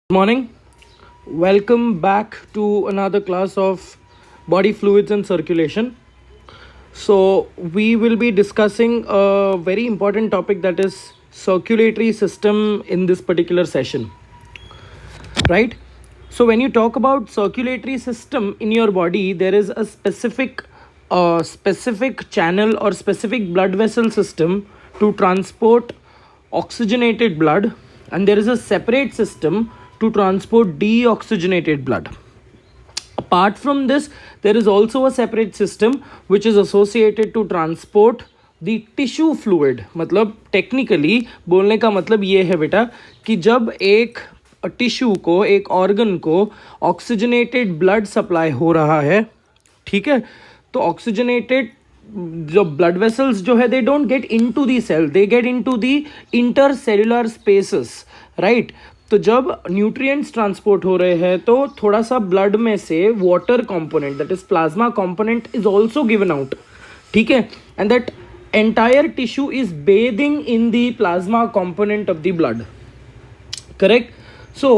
Good morning. Welcome back to another class of body fluids and circulation. So, we will be discussing a very important topic, that is circulatory system, in this particular session, right? So, when you talk about circulatory system in your body, there is a specific channel or specific blood vessel system to transport oxygenated blood, and there is a separate system to transport deoxygenated blood. Apart from this, there is also a separate system which is associated to transport the tissue fluid. मतलब technically बोलने का मतलब ये है बेटा कि जब एक टिश्यू को, एक ऑर्गन को ऑक्सीजनेटेड ब्लड सप्लाई हो रहा है, ठीक है, तो ऑक्सीजनेटेड जो ब्लड वेसल्स जो है, they don't get into the cell, they get into the intercellular spaces, right. तो जब न्यूट्रिएंट्स ट्रांसपोर्ट हो रहे हैं तो थोड़ा सा ब्लड में से water component, that is plasma component, is also given out, ठीक है, and that entire tissue is bathing in the plasma component of the blood, correct. So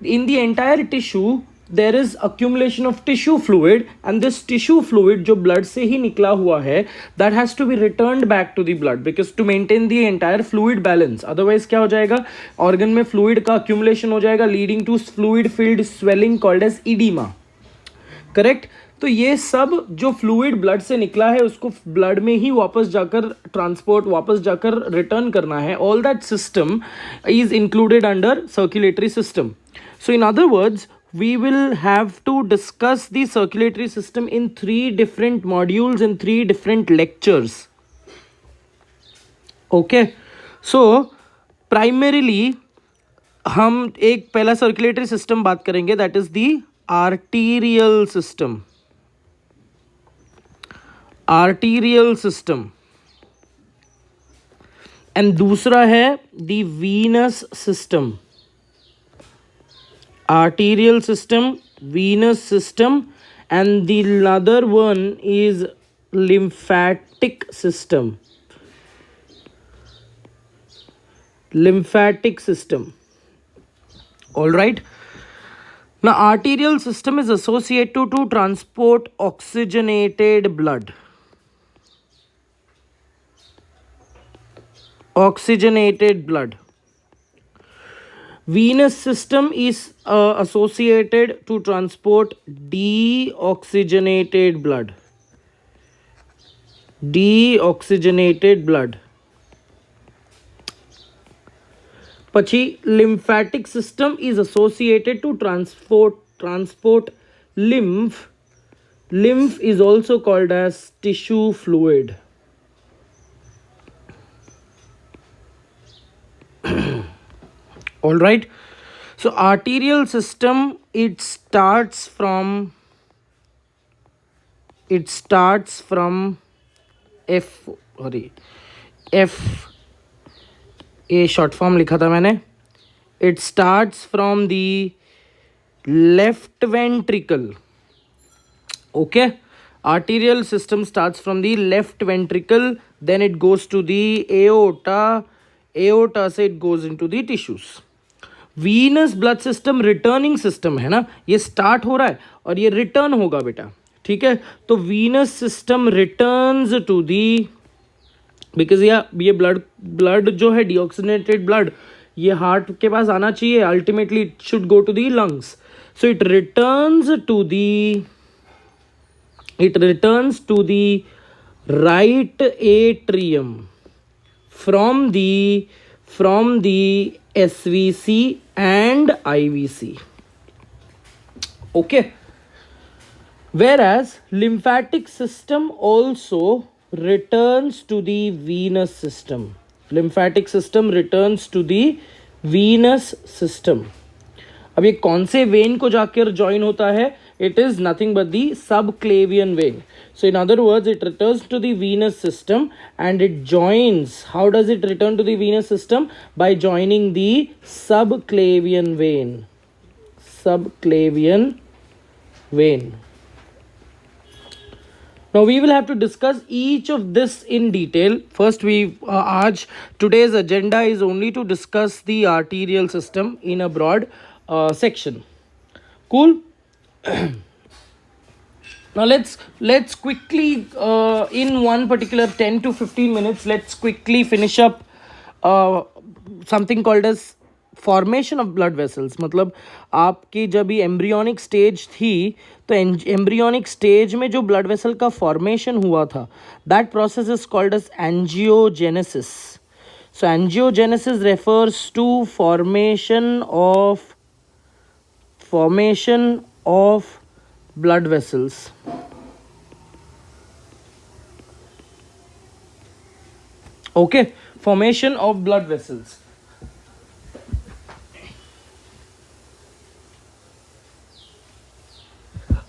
in the entire tissue there is accumulation of tissue fluid, and this tissue fluid जो blood से ही निकला हुआ है, that has to be returned back to the blood because to maintain the entire fluid balance. Otherwise क्या हो जाएगा, organ में fluid का accumulation हो जाएगा, leading to fluid filled swelling called as edema, correct. तो ये सब जो फ्लूइड ब्लड से निकला है उसको ब्लड में ही वापस जाकर ट्रांसपोर्ट, वापस जाकर रिटर्न करना है. All that system is included under circulatory system. So in other words, we will have to discuss the circulatory system in 3 different modules in 3 different lectures. Okay, so primarily हम एक पहला circulatory system बात करेंगे, that is the arterial system. Arterial system. And दूसरा है the venous system. Arterial system, venous system, and the other one is lymphatic system. Lymphatic system. All right. Now, arterial system is associated to transport oxygenated blood. Oxygenated blood. Venous system is associated to transport deoxygenated blood. Deoxygenated blood. Pachi lymphatic system is associated to transport lymph. Lymph is also called as tissue fluid. All right. So arterial system, it starts from F, ये short form लिखा था मैंने. It starts from the left ventricle. Okay, arterial system starts from the left ventricle, then it goes to the aorta. Aorta से it goes into the tissues. Venous blood system returning system है ना, ये start हो रहा है और ये return होगा बेटा, ठीक है. तो venous system returns to the, because ये ब्लड जो है डीऑक्सीनेटेड ब्लड, ये हार्ट के पास आना चाहिए, ultimately it should go to the lungs. So it returns to the right atrium from the SVC and IVC. Okay, whereas lymphatic system also returns to the venous system. Lymphatic system returns to the venous system. अब ये कौन से when को जाकर join होता है? It is nothing but the subclavian vein. So in other words, it returns to the venous system and it joins. How does it return to the venous system? By joining the subclavian vein. Subclavian vein. Now we will have to discuss each of this in detail. First, today's agenda is only to discuss the arterial system in a broad section. Cool. Now let's quickly in one particular 10 to 15 minutes let's quickly finish up something called as formation of blood vessels. मतलब आपकी जब ये embryonic stage थी तो embryonic stage में जो blood vessel का formation हुआ था that process is called as angiogenesis. So angiogenesis refers to formation of blood vessels. Okay, formation of blood vessels.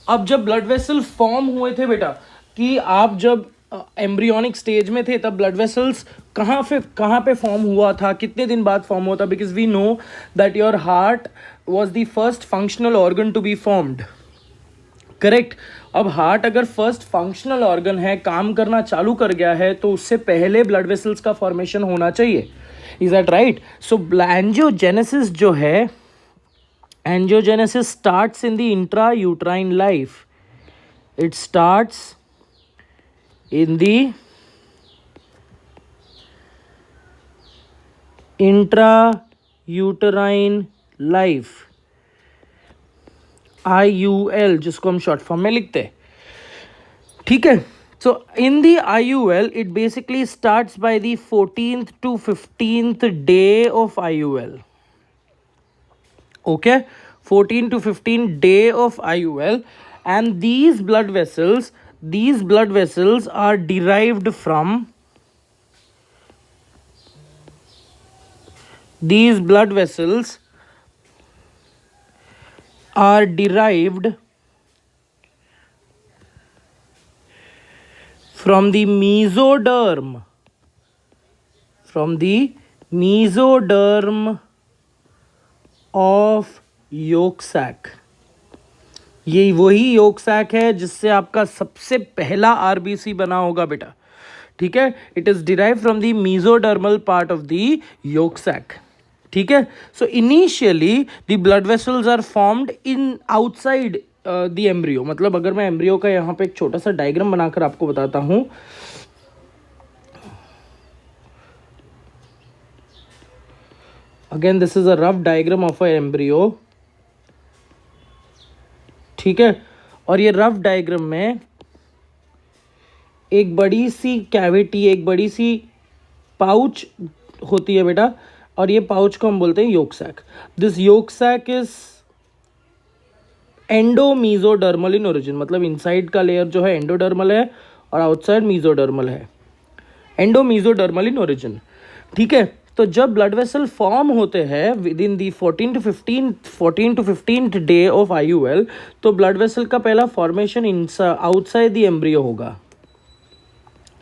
अब जब ब्लड वेसल फॉर्म हुए थे बेटा, कि आप जब एम्ब्रियोनिक स्टेज में थे तब ब्लड वेसल्स कहाँ पे फॉर्म हुआ था, कितने दिन बाद फॉर्म हुआ था? Because we know that your heart was the first functional organ to be formed. Correct. अब हार्ट अगर फर्स्ट फंक्शनल ऑर्गन है, काम करना चालू कर गया है, तो उससे पहले ब्लड वेसल्स का फॉर्मेशन होना चाहिए. Is that right? So angiogenesis जो है, angiogenesis starts in the intra uterine life. It starts in the intrauterine life, IUL जिसको हम शॉर्ट फॉर्म में लिखते हैं. ठीक है. So in the IUL it basically starts by the 14th to 15th day of IUL. Okay, 14 to 15 day of IUL, and these blood vessels are derived from the mesoderm of yolk sac. ये वही योक sac है जिससे आपका सबसे पहला RBC बना होगा बेटा. ठीक है. It is derive from the mesodermal part of the yolk sac. ठीक है. So initially the blood vessels are formed in outside the embryo. मतलब अगर मैं एम्ब्रियो का यहाँ पे एक छोटा सा डायग्राम बनाकर आपको बताता हूँ. Again this is a rough diagram of a embryo. ठीक है. और ये रफ डायग्राम में एक बड़ी सी कैविटी, एक बड़ी सी पाउच होती है बेटा, और ये पाउच को हम बोलते हैं yolk sac. This yolk sac is endomesodermal in origin. मतलब इनसाइड का लेयर जो है एंडोडर्मल है और आउटसाइड मीजोडर्मल है. Endomesodermal in origin. ठीक है. तो जब ब्लड वेसल फॉर्म होते हैं within the 14 to 15th day of IUL, तो ब्लड वेसल का पहला फॉर्मेशन आउटसाइड द एम्ब्रियो होगा.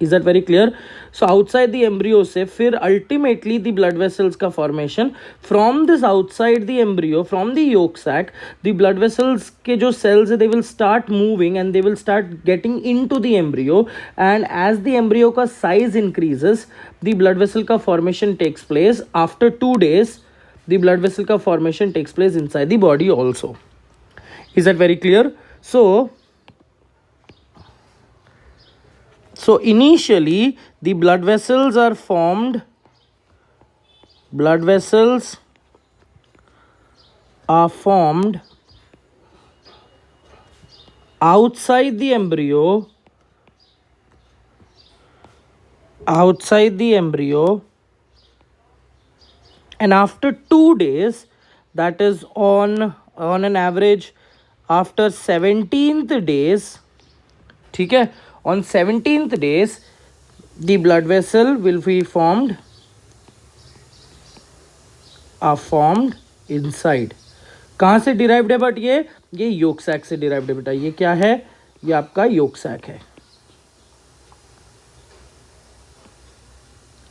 Is that very clear? So outside the embryo से फिर अल्टीमेटली द ब्लड वेसल्स का formation from this outside the embryo, from the yolk sac, the blood vessels के जो cells है they will start moving and they will start getting into the embryo. And as the embryo का size increases the blood vessel का formation takes place. After 2 days the blood vessel का formation takes place inside the body also. Is that very clear? So initially the blood vessels are formed outside the embryo, and after 2 days, that is on an average after 17th days. ठीक है. On 17th days the blood vessel will be formed inside. कहाँ से derived है? But ये yolk sac से derived है बेटा. ये क्या है? ये आपका योक सैक है.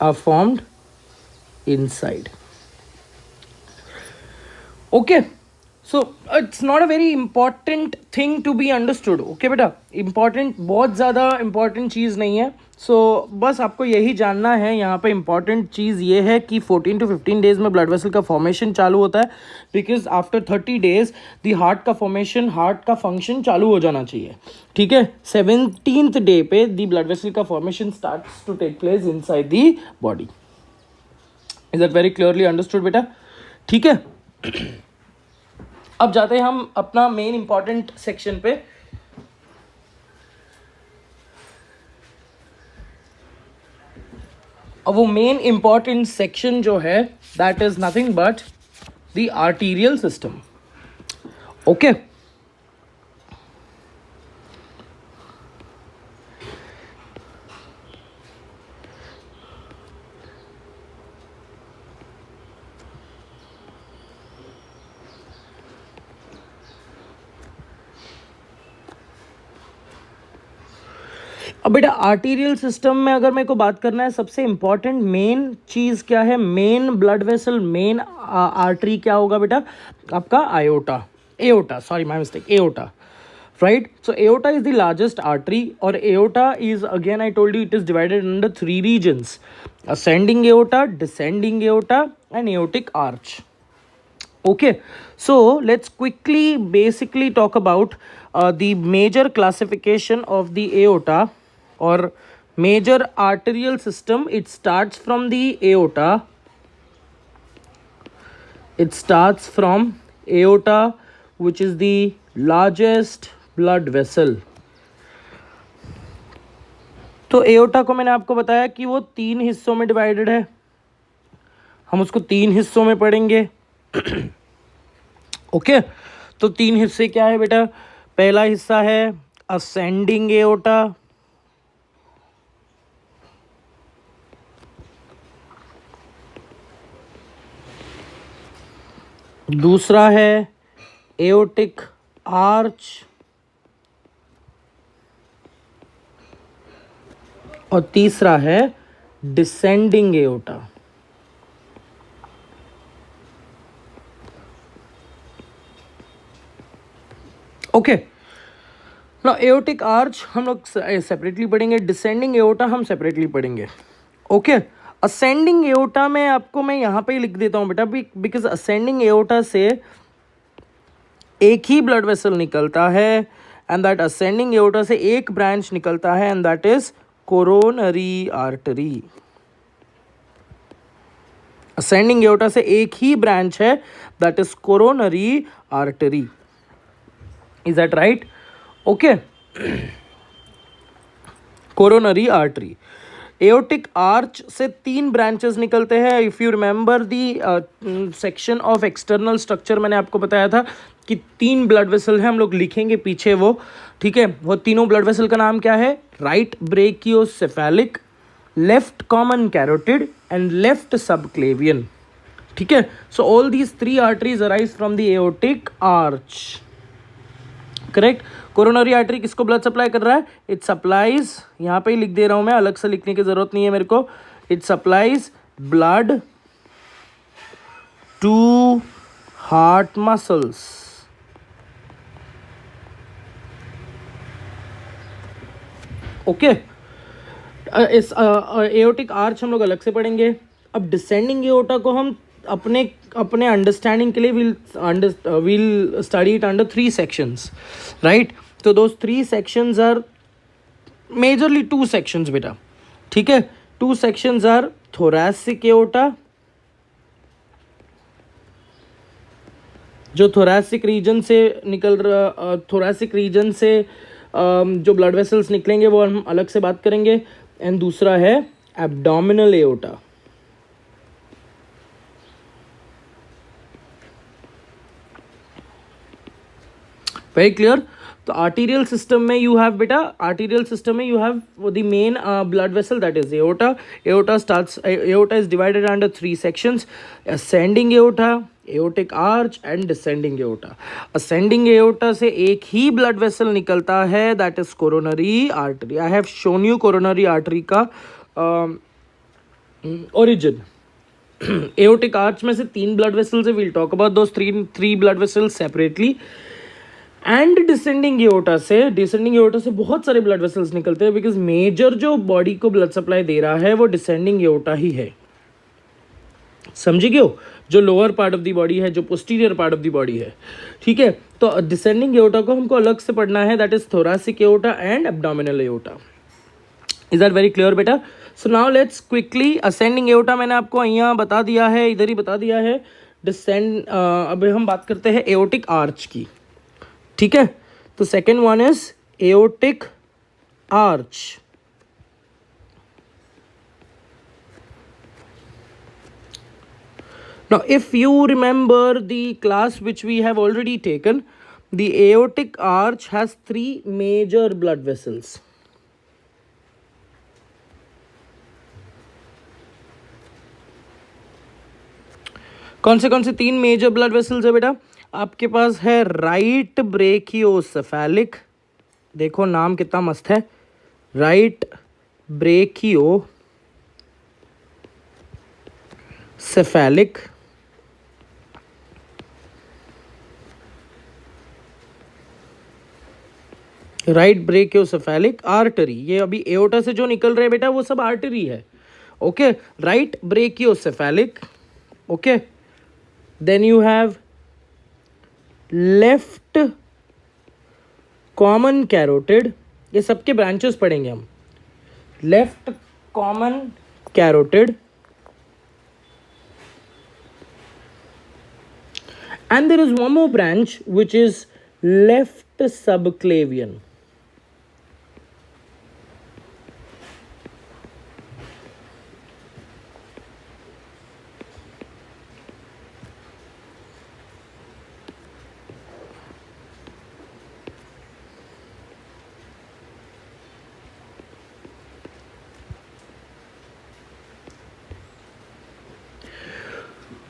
are formed inside. Okay. So it's not a very important thing to be understood, okay बेटा, इंपॉर्टेंट, बहुत ज़्यादा इंपॉर्टेंट चीज़ नहीं है। सो बस आपको यही जानना है, यहाँ पे इंपॉर्टेंट चीज़ ये है कि 14 to 15 डेज़ में ब्लड वेसल का फॉर्मेशन चालू होता है, because after 30 days the heart का फॉर्मेशन, हार्ट का फंक्शन चालू हो जाना चाहिए, ठीक है। 17th डे पे द ब्लड वेसल का formation starts to take place inside the body. Is that very clearly understood बेटा? ठीक है, अब जाते हैं हम अपना मेन इंपॉर्टेंट सेक्शन पे। अब वो मेन इंपॉर्टेंट सेक्शन जो है that is nothing but the arterial system, okay. अब बेटा आर्टीरियल सिस्टम में अगर मेरे को बात करना है, सबसे इंपॉर्टेंट मेन चीज़ क्या है, main blood vessel, main artery क्या होगा बेटा? आपका aorta, aorta, sorry my mistake, aorta, right. So aorta is the largest artery, और aorta is, again I told you, it is divided under 3 regions: ascending aorta, descending aorta and aortic arch, okay. So let's quickly basically talk about the major classification of the aorta or major arterial system. It starts from the aorta. It starts from aorta, which is the largest blood vessel. तो aorta को मैंने आपको बताया कि वो 3 हिस्सों में divided है, हम उसको 3 हिस्सों में पढ़ेंगे, ओके। तो 3 हिस्से क्या है बेटा? पहला हिस्सा है असेंडिंग एओटा, दूसरा है एओटिक आर्च, और तीसरा है डिसेंडिंग एओटा। ओके, ना एओटिक आर्च हम लोग सेपरेटली पढ़ेंगे, डिसेंडिंग एओटा हम सेपरेटली पढ़ेंगे, ओके। असेंडिंग एओटा में आपको मैं यहाँ पे ही लिख देता हूँ बेटा, बिकॉज असेंडिंग एओटा से एक ही ब्लड वेसल निकलता है, एंड दैट असेंडिंग एओटा से एक ब्रांच निकलता है, and that is coronary artery. Ascending aorta से एक ही ब्रांच है, that is coronary artery. Is that right? Okay. Coronary artery, aortic arch से 3 ब्रांचेस निकलते हैं। If you remember the section of external structure, मैंने आपको बताया था कि 3 ब्लड वेसल हैं, हम लोग लिखेंगे पीछे वो, ठीक है। वो तीनों ब्लड वेसल का नाम क्या है? Right brachiocephalic, left common carotid and left subclavian, ठीक है। So all these 3 arteries arise from the aortic arch, correct. Coronary artery किसको ब्लड सप्लाई कर रहा है? इट सप्लाइज, यहाँ पे ही लिख दे रहा हूं मैं, अलग से लिखने की जरूरत नहीं है मेरे को। It supplies blood to heart muscles, okay. इस एओटिक आर्च हम लोग अलग से पढ़ेंगे। अब डिसेंडिंग एओटा को हम अपने अंडरस्टैंडिंग के लिए we'll study it under 3 sections, right? तो those 3 sections are majorly 2 sections बेटा, ठीक है। 2 sections are thoracic aorta, जो thoracic region से निकल रहा, thoracic region से जो blood vessels निकलेंगे वो हम अलग से बात करेंगे, एंड दूसरा है abdominal aorta। Very clear. तो आर्टीरियल सिस्टम में यू हैव बेटा, आर्टीरियल सिस्टम में you have the main blood vessel, that is aorta. Aorta is divided under 3 sections: ascending aorta, aortic arch and descending aorta. Ascending aorta से एक ही blood vessel निकलता है, that is coronary artery. I have shown you coronary artery का origin, aortic arch में से 3 blood vessels है, will talk about those three blood vessels separately. And descending aorta से बहुत सारे ब्लड वेसल्स निकलते हैं, बिकॉज मेजर जो बॉडी को ब्लड सप्लाई दे रहा है वो डिसेंडिंग एओर्टा ही है। समझे क्यों? जो lower part of the body है, जो posterior part of the body है, ठीक है। तो डिसेंडिंग एओर्टा को हमको अलग से पढ़ना है, that is thoracic aorta and abdominal aorta. Is that very clear बेटा? So now let's quickly, ascending aorta मैंने आपको यहाँ बता दिया है, इधर ही बता दिया है। अब हम बात करते हैं एओर्टिक आर्च की, ठीक है। तो second one is aortic arch. Now, if you remember the class which we have already taken, the aortic arch has 3 major blood vessels. कौन से 3 मेजर ब्लड वेसल्स है बेटा? आपके पास है राइट ब्रेकियोसेफेलिक, देखो नाम कितना मस्त है, right brachiocephalic. Right brachiocephalic artery, ये अभी एओर्टा से जो निकल रहे हैं बेटा वो सब आर्टरी है, okay. Right brachiocephalic, okay. Then you have left common carotid, ये सबके ब्रांचेस पढ़ेंगे हम। Left common carotid, and there is one more branch which is left subclavian.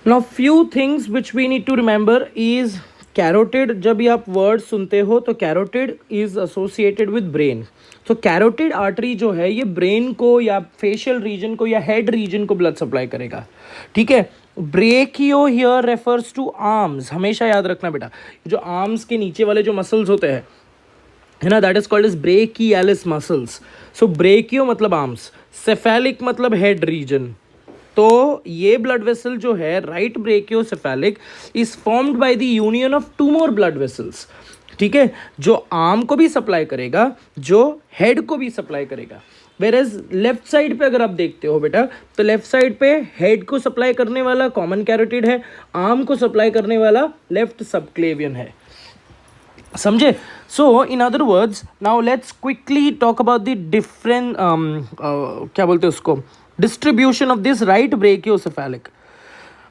Now few things which we need to remember is carotid. जब भी आप word सुनते हो तो carotid is associated with brain. तो कैरोटिड आर्टरी जो है ये ब्रेन को या फेशियल रीजन को या हेड रीजन को ब्लड सप्लाई करेगा, ठीक है। ब्रेकियो हियर रेफर्स टू आर्म्स, हमेशा याद रखना बेटा, जो आर्म्स के नीचे वाले जो मसल्स होते हैं है ना, that is called as brachialis muscles. So brachio मतलब आर्म्स, सेफेलिक मतलब हेड रीजन। तो ये ब्लड वेसल जो है right brachiocephalic is formed by the union of 2 more blood vessels, ठीक है, जो आर्म को भी सप्लाई करेगा, जो हेड को भी सप्लाई करेगा। वेरएज लेफ्ट साइड पे अगर आप देखते हो बेटा, तो लेफ्ट साइड पे हेड को सप्लाई करने वाला कॉमन कैरोटिड है, आर्म को सप्लाई करने वाला लेफ्ट सबक्लेवियन है, समझे। So in other words, now let's quickly talk about the different क्या बोलते हैं उसको, distribution of this right brachiocephalic.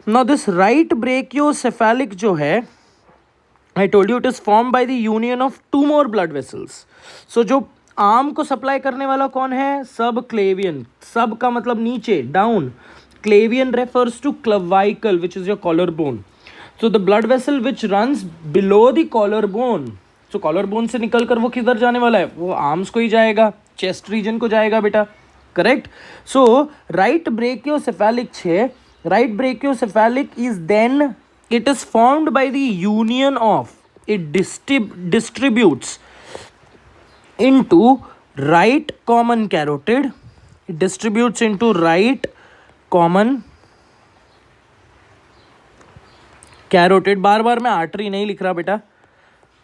Now this right brachiocephalic जो है, I told you it is formed by the union of 2 more blood vessels. So जो arm को supply करने वाला कौन है? सब क्लेवियन। सब का मतलब नीचे, down. क्लेवियन refers to clavicle which is your collarbone. So the blood vessel which runs below the collarbone, so collarbone से निकल कर वो किधर जाने वाला है? वो आर्म्स को ही जाएगा, चेस्ट रीजन को जाएगा बेटा, करेक्ट। सो राइट ब्रेकियोसेफेलिक है, right brachiocephalic is then it is formed by the union of, it distributes into right common carotid, it distributes into right common carotid. बार बार मैं आर्टरी नहीं लिख रहा बेटा,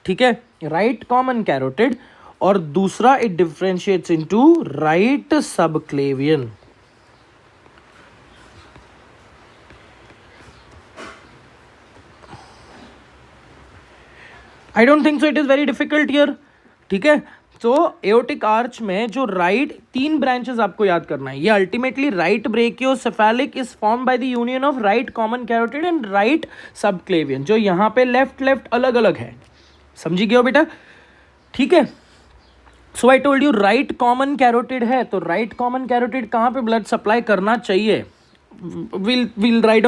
ठीक है, राइट कॉमन कैरोटिड। और दूसरा it differentiates into right subclavian. I don't think so it is very difficult here, ठीक है। तो एओर्टिक आर्च में जो राइट 3 ब्रांचेस आपको याद करना है, ये ultimately right brachiocephalic is form by the union of right common carotid and right subclavian, जो यहाँ पे लेफ्ट अलग अलग है, समझी गए हो बेटा, ठीक है। So I told you right common carotid है, तो राइट कॉमन कैरोटिड कहाँ पे ब्लड सप्लाई करना चाहिए? Will write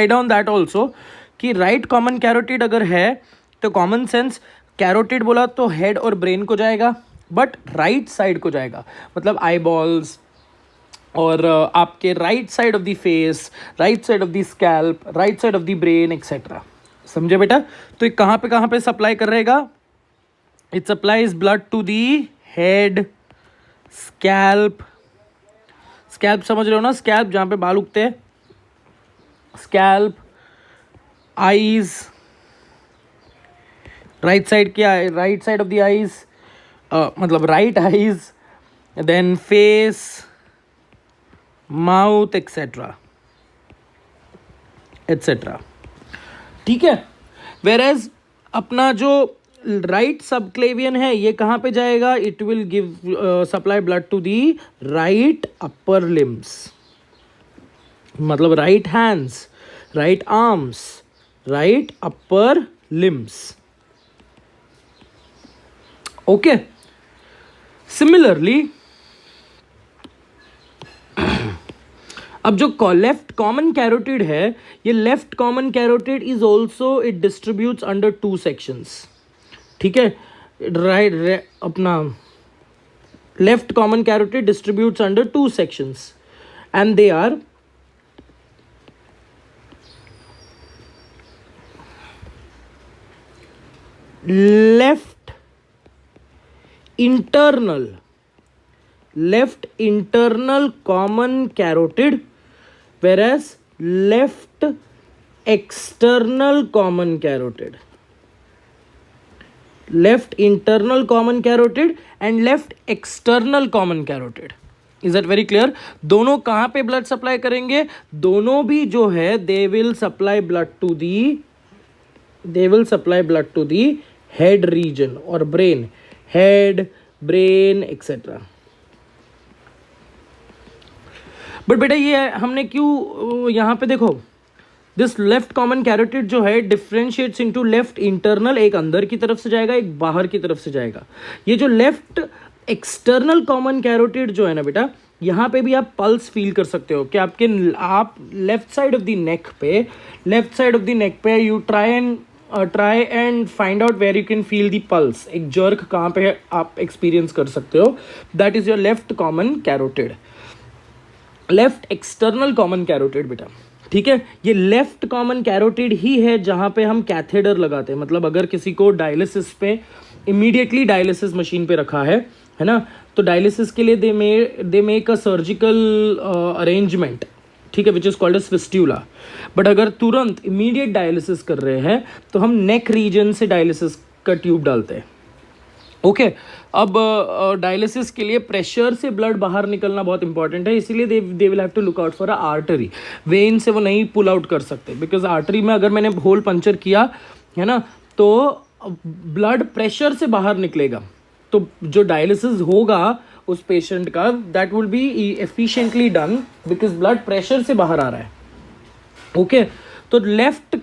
down that also कि राइट कॉमन कैरोटिड अगर है तो कॉमन सेंस कैरोटिड बोला तो हेड और ब्रेन को जाएगा, बट राइट साइड को जाएगा, मतलब आई बॉल्स, और आपके right side of the face, right side of the scalp, right side of the brain etcetera. समझे बेटा? तो ये कहाँ पे सप्लाई कर रहेगा? It supplies blood to the head, scalp, scalp समझ रहे हो ना? स्कैल्प जहाँ पे बाल उगते हैं, स्कैल्प, आईज, राइट साइड के, right side of the eyes, मतलब right eyes, then face, mouth etcetera etcetera. ठीक है? वेरएज अपना जो राइट सबक्लेवियन है ये कहाँ पे जाएगा? It will give supply blood to the right upper limbs, मतलब right hands, right arms, right upper limbs. Okay, similarly अब जो लेफ्ट कॉमन कैरोटिड है, ये left common carotid is also, it distributes under 2 sections. ठीक है? Right अपना left common carotid distributes under 2 sections and they are left internal common carotid, whereas left external common carotid, left internal common carotid and left external common carotid. Is that very clear? दोनों कहाँ पे blood supply करेंगे? दोनों भी जो है they will supply blood to the head region और brain, head, brain etcetera. But बेटा ये हमने क्यों यहाँ पे देखो, दिस लेफ्ट कॉमन कैरोटिड जो है डिफ्रेंशिएट्स इनटू लेफ्ट इंटरनल, एक अंदर की तरफ से जाएगा, एक बाहर की तरफ से जाएगा। ये जो लेफ्ट एक्सटर्नल कॉमन कैरोटिड जो है ना बेटा, यहाँ पे भी आप पल्स फील कर सकते हो कि आप left side of the neck पे you try and find out where you can feel the pulse. एक जर्क कहाँ पे आप एक्सपीरियंस कर सकते हो, that is your left common carotid, left external common carotid बेटा। ठीक है? ये लेफ्ट कॉमन कैरोटिड ही है जहाँ पे हम कैथेडर लगाते हैं, मतलब अगर किसी को डायलिसिस पे इमीडिएटली डायलिसिस मशीन पे रखा है ना, तो डायलिसिस के लिए they make a surgical arrangement, ठीक है, which is called as fistula. But अगर तुरंत इमीडिएट डायलिसिस कर रहे हैं तो हम नेक रीजन से डायलिसिस का ट्यूब डालते हैं। ओके, अब डायलिसिस के लिए प्रेशर से ब्लड बाहर निकलना बहुत इंपॉर्टेंट है, इसीलिए they will have to look out for a artery. Vein से वो नहीं पुल आउट कर सकते, बिकॉज आर्टरी में अगर मैंने होल पंचर किया है ना, तो ब्लड प्रेशर से बाहर निकलेगा, तो जो डायलिसिस होगा उस पेशेंट का, that will be efficiently done because blood pressure से बाहर आ रहा है। ओके, तो लेफ्ट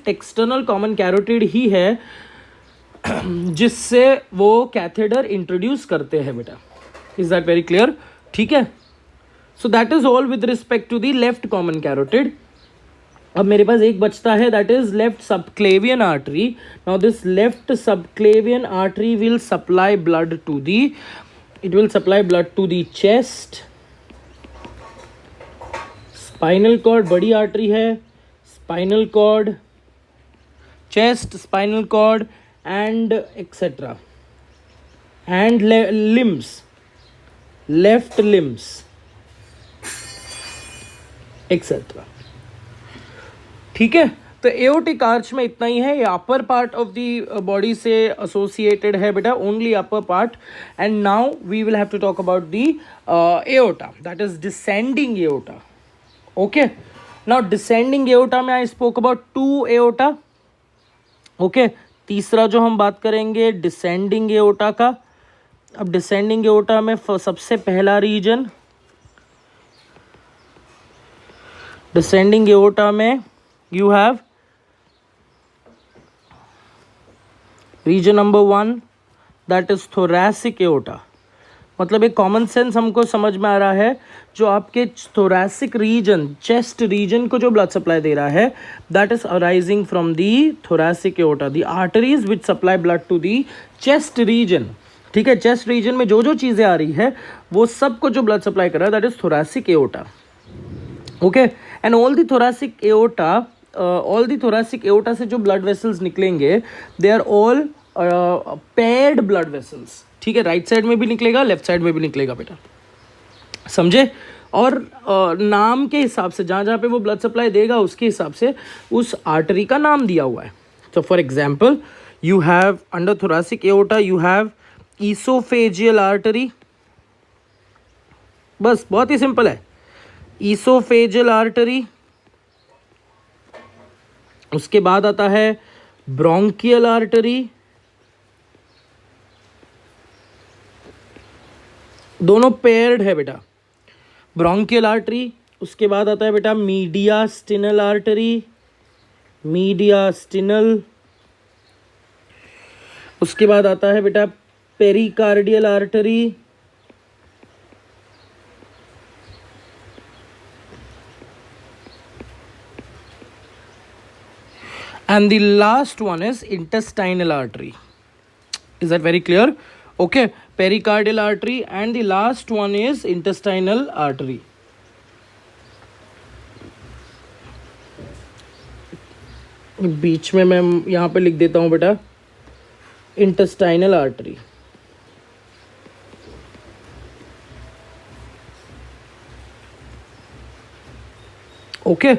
एक्सटर्नल कॉमन कैरोटिड ही है जिससे वो कैथेडर इंट्रोड्यूस करते हैं बेटा। Is that very clear? ठीक है, so that is all with respect to the left common carotid. अब मेरे पास एक बचता है, that is left subclavian artery. Now this left subclavian artery will supply blood to the, it will supply blood to the chest, spinal cord, बड़ी artery है, spinal cord, chest, spinal cord and etc. and limbs, left limbs etc. ठीक है? तो aortic arch में इतना ही है, ये upper part of the body से एसोसिएटेड है बेटा, only upper part. And now we will have to talk about the aorta, that is descending aorta. Okay, now descending aorta में I spoke about 2 aorta. Okay, तीसरा जो हम बात करेंगे descending aorta का। अब डिसेंडिंग एओर्टा में सबसे पहला रीजन, डिसेंडिंग एओर्टा में you have region number 1, that is thoracic aorta। मतलब एक कॉमन सेंस हमको समझ में आ रहा है, जो आपके thoracic रीजन, चेस्ट रीजन को जो ब्लड सप्लाई दे रहा है, that is arising from the thoracic aorta, the arteries which supply blood to the chest region। ठीक है, चेस्ट रीजन में जो जो चीज़ें आ रही है वो सब को जो ब्लड सप्लाई कर रहा है that is thoracic aorta. Okay, and all the thoracic aorta से जो ब्लड वेसल्स निकलेंगे they are all paired blood vessels. ठीक है, राइट साइड में भी निकलेगा, लेफ्ट साइड में भी निकलेगा बेटा, समझे. और नाम के हिसाब से जहाँ जहाँ पे वो ब्लड सप्लाई देगा उसके हिसाब से उस आर्टरी का नाम दिया हुआ है. तो for example you have under thoracic aorta you have oesophageal artery. बस बहुत ही सिंपल है, ईसोफेजियल आर्टरी. उसके बाद आता है ब्रोंकियल आर्टरी, दोनों पेयर्ड है बेटा, ब्रोंकियल आर्टरी. उसके बाद आता है बेटा मीडियास्टिनल आर्टरी, मीडियास्टिनल. उसके बाद आता है बेटा pericardial artery, and the last one is intestinal artery. Is that very clear? Okay, pericardial artery and the last one is intestinal artery. बीच में मैं यहाँ पे लिख देता हूँ बेटा intestinal artery. Okay.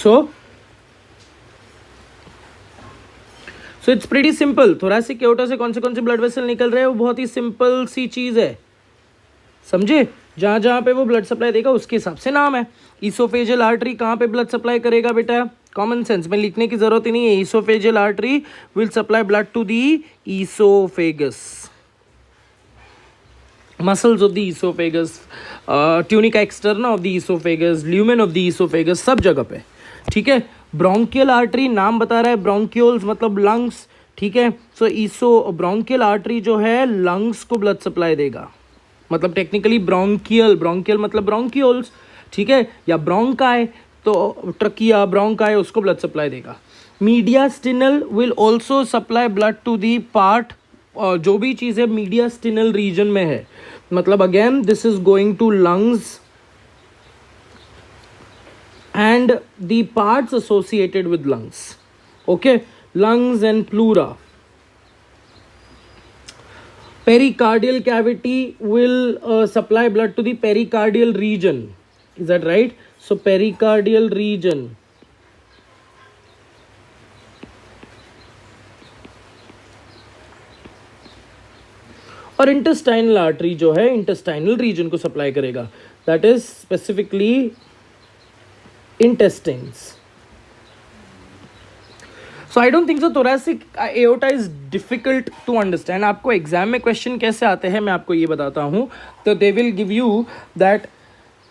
So it's pretty simple. Thoracic aorta से कौन से ब्लड वेसल निकल रहे हैं वो बहुत ही सिंपल सी चीज़ है, समझे. जहाँ जहाँ पे वो ब्लड सप्लाई देगा उसके हिसाब से नाम है. ईसोफेजियल आर्टरी कहाँ पे ब्लड सप्लाई करेगा बेटा, कॉमन सेंस में लिखने की जरूरत ही नहीं है. Oesophageal artery will supply blood to the oesophagus, muscles of the esophagus, tunica externa of the esophagus, lumen of the esophagus, सब जगह पे. ठीक है, ब्रोंकियल आर्टरी नाम बता रहा है, ब्रोंक्यूल्स मतलब लंग्स. ठीक है, सो ब्रोंकियल आर्टरी जो है लंग्स को ब्लड सप्लाई देगा, मतलब टेक्निकली ब्रोंकियल मतलब ब्रोंक्यूल्स. ठीक है, या ब्रोंकाई तो ट्रकिया ब्रोंकाई उसको ब्लड सप्लाई देगा. Mediastinal will also supply blood to the part, जो भी चीज़ है मीडियास्टिनल रीजन में है, मतलब again this is going to lungs and the parts associated with lungs. Okay, lungs and pleura. Pericardial cavity will supply blood to the pericardial region. Is that right? So pericardial region. और intestinal artery जो है intestinal reason को supply करेगा, that is specifically intestines. So I don't think so thoracic aorta is difficult to understand. आपको exam में question कैसे आते हैं मैं आपको ये बताता हूँ. तो they will give you that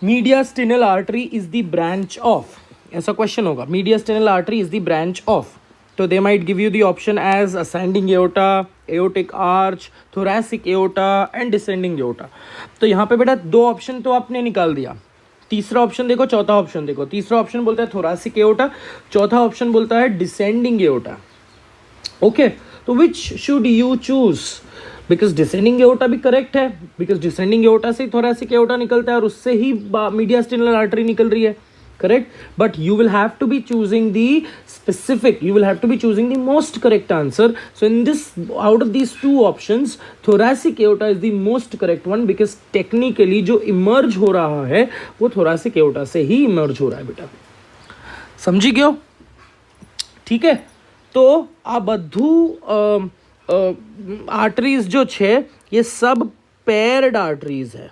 mediastinal artery is the branch of, ऐसा क्वेश्चन होगा, mediastinal artery is the branch of. तो they might give you the option as ascending aorta, aortic arch, thoracic aorta and descending aorta. तो यहाँ पे बेटा दो option तो आपने निकाल दिया. तीसरा ऑप्शन देखो, चौथा ऑप्शन देखो. तीसरा ऑप्शन बोलता है थोरैसिक एओर्टा, चौथा ऑप्शन बोलता है डिसेंडिंग एओर्टा. ओके, तो which should you choose, because descending aorta भी करेक्ट है, बिकॉज डिसेंडिंग एओर्टा से थोरैसिक एओर्टा निकलता है और उससे ही मीडियास्टिनल आर्टरी निकल रही है, correct. But you will have to be choosing the specific, you will have to be choosing the most correct answer. So in this, out of these two options, thoracic aorta is the most correct one, because technically जो emerge हो रहा है वो thoracic aorta से ही emerge हो रहा है बेटा, समझी गयो. ठीक है, तो आ બધું आर्टरीज जो छे ये सब पेयर्ड आर्टरीज है.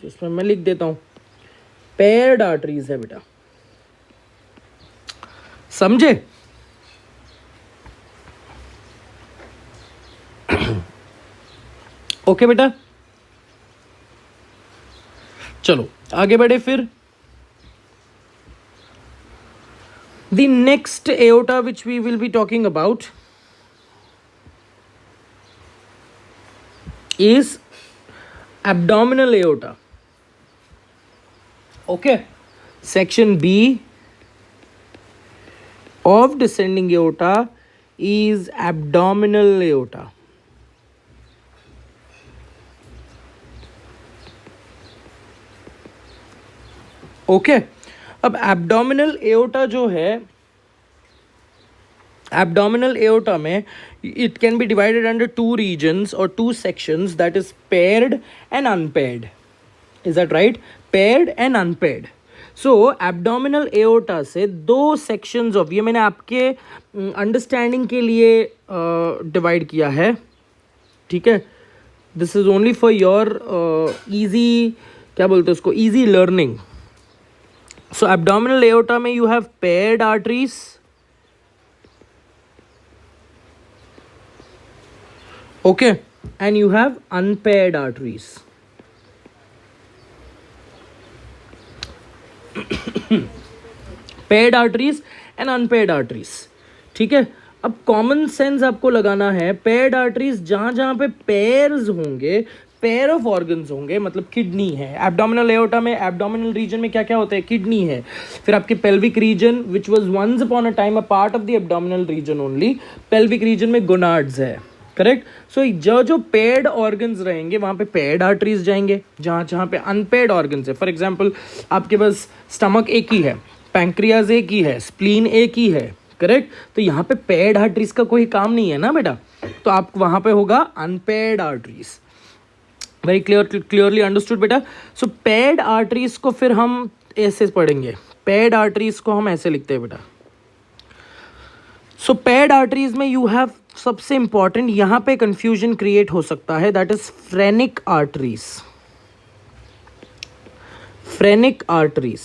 तो इसमें मैं लिख देता हूँ पेयर्ड आर्टरीज है बेटा, समझे. ओके बेटा, चलो आगे बढ़े. फिर the next aorta which we will be talking about is abdominal aorta. Okay, section B, of descending aorta is abdominal aorta. Okay अब एब्डोमिनल एओर्टा जो है, एब्डोमिनल एओर्टा में it can be divided under two regions or two sections, that is paired and unpaired. Is that right? Paired and unpaired. So abdominal aorta से दो sections of, ये मैंने आपके understanding के लिए डिवाइड किया है, ठीक है. This is only for your easy, क्या बोलते हैं उसको, ईजी लर्निंग. सो एब्डोमिनल एओर्टा में you have paired arteries, okay, and you have unpaired arteries. Paired arteries and unpaired arteries. ठीक है. अब कॉमन सेंस आपको लगाना है. पेयर्ड आर्टरीज जहां जहां पे पेयर्स होंगे, पेयर ऑफ ऑर्गन्स होंगे, मतलब किडनी है एब्डोमिनल एओर्टा में. एब्डोमिनल रीजन में क्या क्या होता है? किडनी है. फिर आपके pelvic region which was once upon a time a part of the abdominal region only, pelvic region में गोनाड्स है. करेक्ट. सो जो पेयर्ड ऑर्गन्स रहेंगे वहां पे पेयर्ड आर्टरीज जाएंगे. जहां जहां पे अनपेयर्ड ऑर्गन्स है, फॉर एग्जांपल आपके पास स्टमक एक ही है, पैंक्रियाज एक ही है, स्प्लीन एक ही है, करेक्ट. तो यहाँ पे पेयर्ड आर्टरीज का कोई काम नहीं है ना बेटा, तो आप वहां पे होगा unpaired arteries. Very clearly understood बेटा. सो पेयर्ड आर्टरीज को फिर हम ऐसे पढ़ेंगे. पेयर्ड आर्टरीज को हम ऐसे लिखते हैं बेटा. सो पेयर्ड आर्टरीज में यू हैव, सबसे इंपॉर्टेंट यहां पे कंफ्यूजन क्रिएट हो सकता है, that is phrenic arteries. Phrenic arteries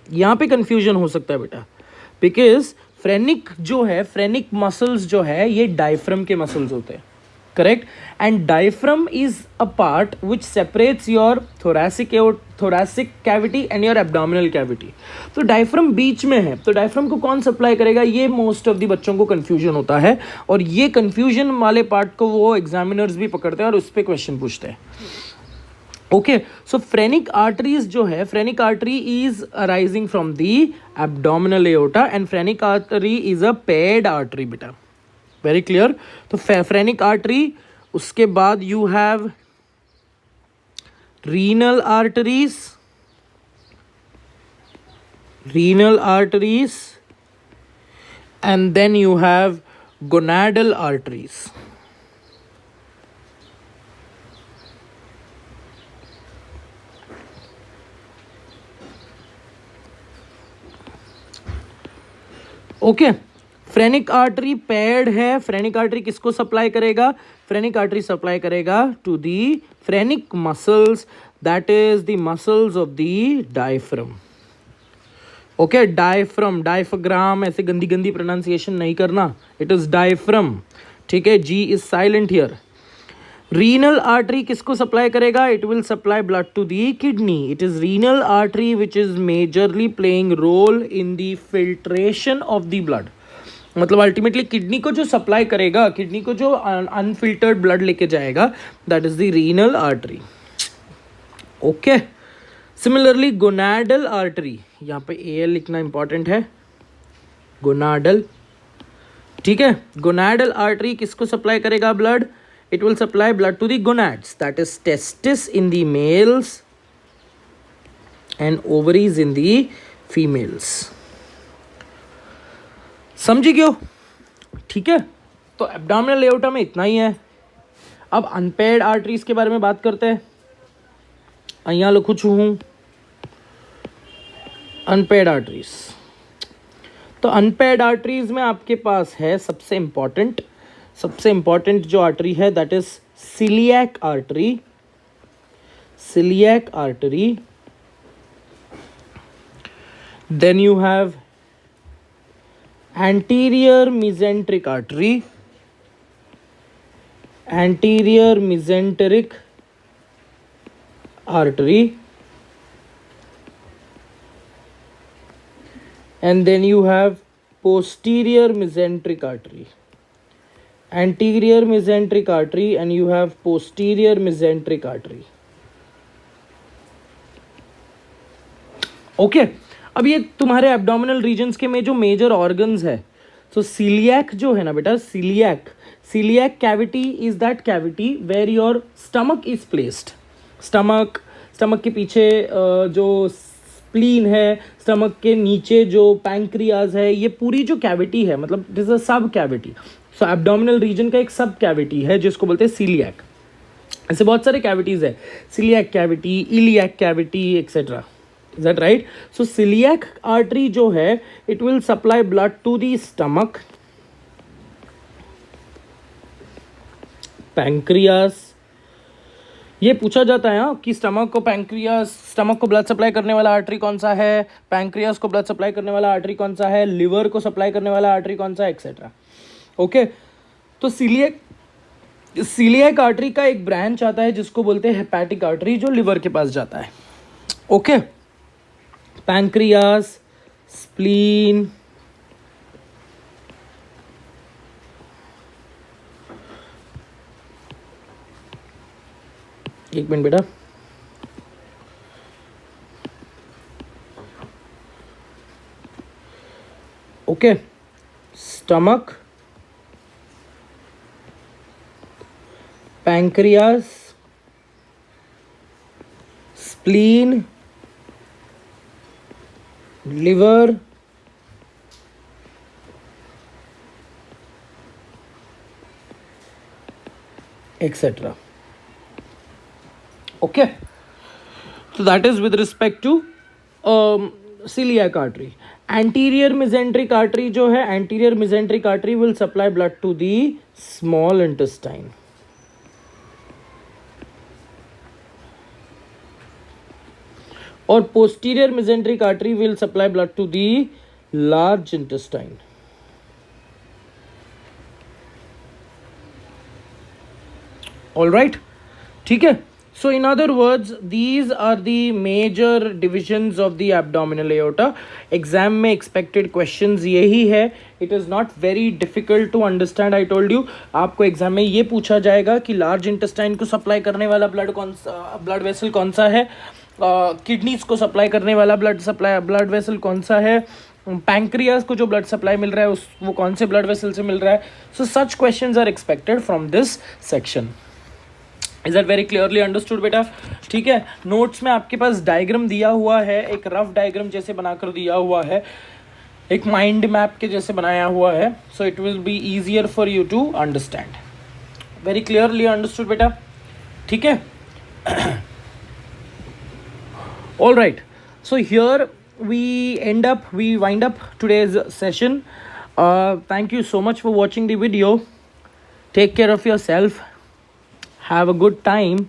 यहां पे कंफ्यूजन हो सकता है बेटा, बिकॉज फ्रेनिक जो है, फ्रेनिक मसल्स जो है ये डायफ्रम के मसल्स होते हैं, correct. And diaphragm is a part which separates your thoracic cavity and your abdominal cavity. तो डायफ्रम बीच में है, तो डायफ्रम को कौन सप्लाई करेगा, ये मोस्ट ऑफ द बच्चों को कंफ्यूजन होता है. और ये कंफ्यूजन वाले पार्ट को वो एग्जामिनर्स भी पकड़ते हैं और उस पर क्वेश्चन पूछते हैं. ओके. सो फ्रेनिक आर्टरीज जो है, phrenic artery is arising from the abdominal aorta and phrenic artery is a paired artery बेटा. Very clear. तो फ्रेनिक आर्टरी, उसके बाद you have renal arteries, and then you have gonadal arteries. Okay. Phrenic artery paired है. Phrenic artery किसको supply करेगा? Phrenic artery supply करेगा to the phrenic muscles, that is the muscles of the diaphragm. Okay. Diaphragm, diaphragm ऐसे गंदी गंदी pronunciation नहीं करना, it is diaphragm, ठीक है. G is silent here. Renal artery किसको सप्लाई करेगा? It will supply blood to the kidney. It is renal artery which is majorly playing role in the filtration of the blood. मतलब ultimately kidney को जो supply करेगा, kidney को जो unfiltered blood लेके जाएगा, that is the renal artery. Okay. Similarly gonadal artery, यहाँ पे एल लिखना इंपॉर्टेंट है, गोनाडल, ठीक है. गोनाडल आर्टरी किसको सप्लाई करेगा blood? It will supply blood to the gonads, that is testis in the males and ovaries in the females. समझी क्यों? ठीक है. तो एब्डोमिनल एओर्टा में इतना ही है. अब अनपेयर्ड आर्टरीज के बारे में बात करते हैं. અહીંયા લખું છું હું अनपेयर्ड आर्टरीज. तो अनपेयर्ड आर्टरीज में आपके पास है सबसे इंपॉर्टेंट जो आर्टरी है, that is coeliac artery. Coeliac artery. Then you have anterior mesenteric artery, anterior mesenteric artery, and then you have posterior mesenteric artery. Anterior mesenteric artery and you have posterior mesenteric artery. Okay. अब ये तुम्हारे abdominal regions के में जो major organs है, सो celiac जो है ना बेटा, coeliac cavity is that cavity where your stomach is placed. Stomach के पीछे जो स्प्लीन है, स्टमक के नीचे जो पैंक्रियाज है, ये पूरी जो कैविटी है, मतलब इट इज अ सब कैविटी. सो एब्डोमिनल रीजन का एक सब कैविटी है जिसको बोलते हैं सीलियक. ऐसे बहुत सारे कैविटीज है, coeliac cavity, iliac cavity etcetera. Is that right? So coeliac artery जो है, it will supply blood to the stomach, pancreas. ये पूछा जाता है कि स्टमक को ब्लड सप्लाई करने वाला आर्टरी कौन सा है, पैंक्रियास को ब्लड सप्लाई करने वाला आर्टरी कौन सा है, लिवर को सप्लाई करने वाला आर्टरी कौन सा है, एक्सेट्रा. ओके, तो सीलियक आर्टरी का एक ब्रांच आता है जिसको बोलते हैं हेपेटिक आर्टरी, जो लिवर के पास जाता है. ओके, पैंक्रियास, स्प्लीन, एक मिनट बेटा. Okay, stomach, pancreas, spleen, liver, etc. Okay, so that is with respect to celiac artery. Anterior mesenteric artery जो है, anterior mesenteric artery will supply blood to the small intestine. और posterior mesenteric artery will supply blood to the large intestine. All right, ठीक है. So in other words, these are the major divisions of the abdominal aorta. Exam में expected questions यही है. It is not very difficult to understand. I told you, आपको exam में ये पूछा जाएगा कि लार्ज इंटेस्टाइन को सप्लाई करने वाला ब्लड वेसल कौन सा है, किडनीज को सप्लाई करने वाला ब्लड वेसल कौन सा है, पैंक्रियास को जो ब्लड सप्लाई मिल रहा है वो कौन से ब्लड वेसल से मिल रहा है. So such questions are expected from this section. Is that very clearly understood बेटा? ठीक है, नोट्स में आपके पास डायग्राम दिया हुआ है, एक रफ डायग्राम जैसे बनाकर दिया हुआ है, एक माइंड मैप के जैसे बनाया हुआ है. So it will be easier for you to understand. Very clearly understood बेटा? ठीक है. All right, so here we wind up today's session. Thank you so much for watching the video. Take care of yourself. Have a good time.